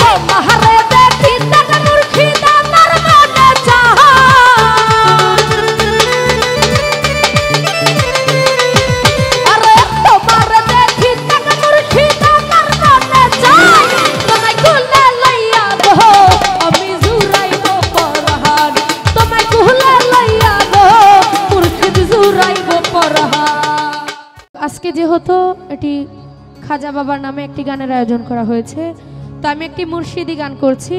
তোমারে দেখি তন মুর্শিদ আমার মনে চায় আরে তোমারে দেখি তন মুর্শিদ আমার মনে চায় তোমায় কুলে লইয়া গো আমি জুরাইব পরহান তোমায় কুলে লইয়া গো মুর্শিদ জুরাইব পরহান। আজকে যেহেতু এটি খাজা বাবার নামে একটি গানের আয়োজন করা হয়েছে, তো আমি একটি মুর্শিদি গান করছি,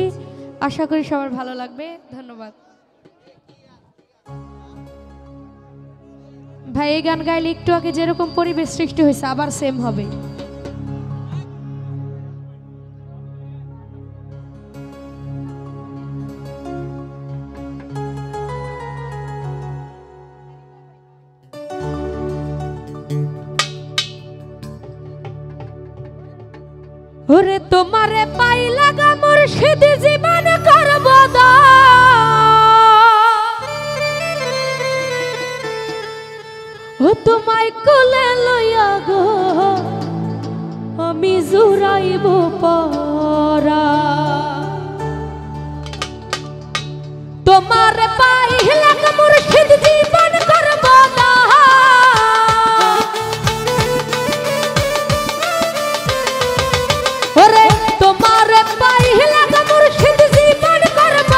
আশা করি সবার ভালো লাগবে। ধন্যবাদ ভাই। এই গান গাইলে একটু আগে যেরকম পরিবেশ সৃষ্টি হয়েছে আবার সেম হবে। ওরে তোমারে পাই লাগা মুর্শিদ জীবন করব ও তোমায় কোলে লইয়া গো আমি জুরাইব পরা। তোমারে পাই লাগা মুর্শিদ জীবন করব ওরে তোমারে পাই লাগা মুর্শিদ জীবন করব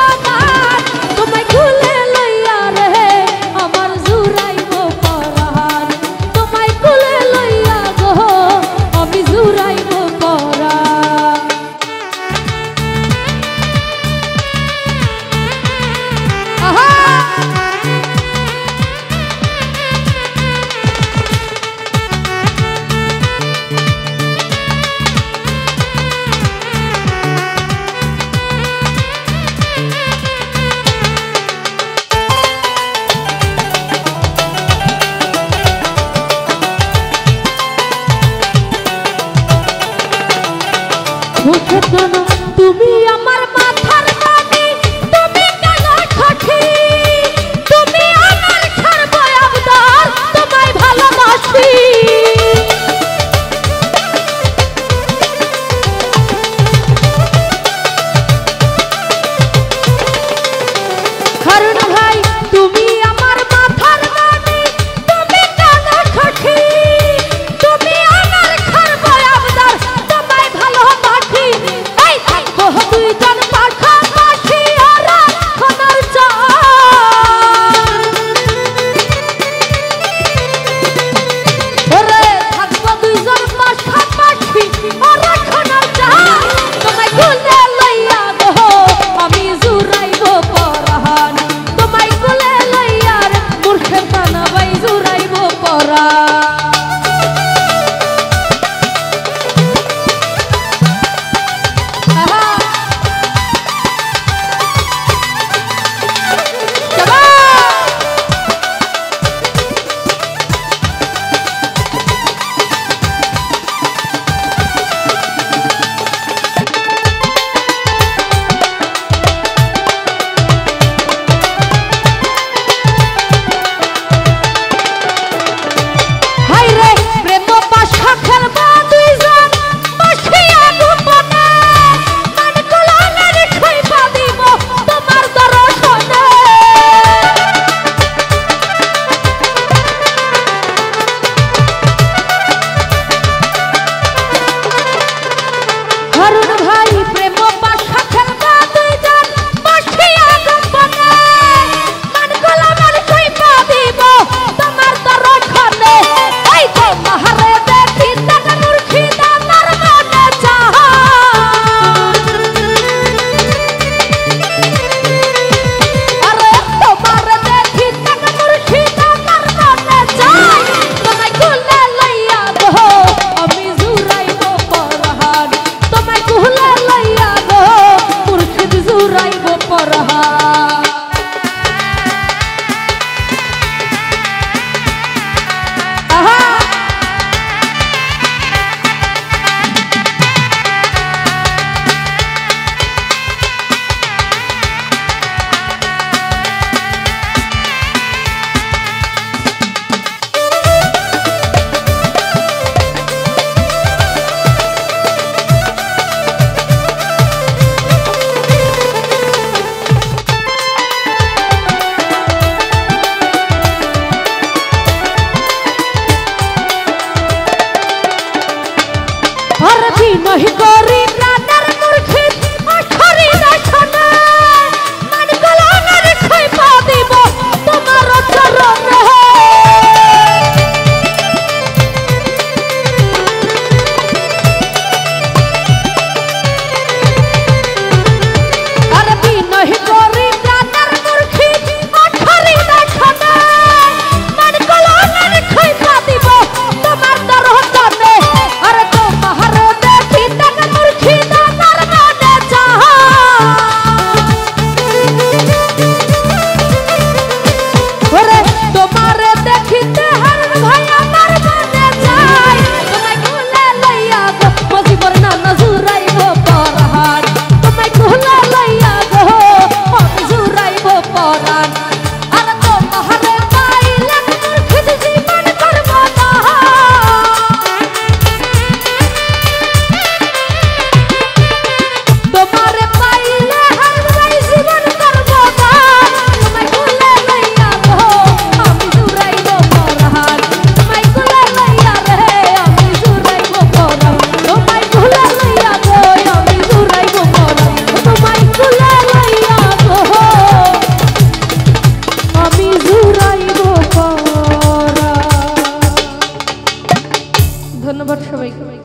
তোমায় কুলে লইয়া রে আমার জুরাইব পরাণ তোমায় কুলে লইয়া গো আমি জুরাইব পরাণ। আহা তুমি আমার মাথার মনি তুমি কেন সখী তুমি আমার সর্ব আবদার তোমায় ভালোবাসি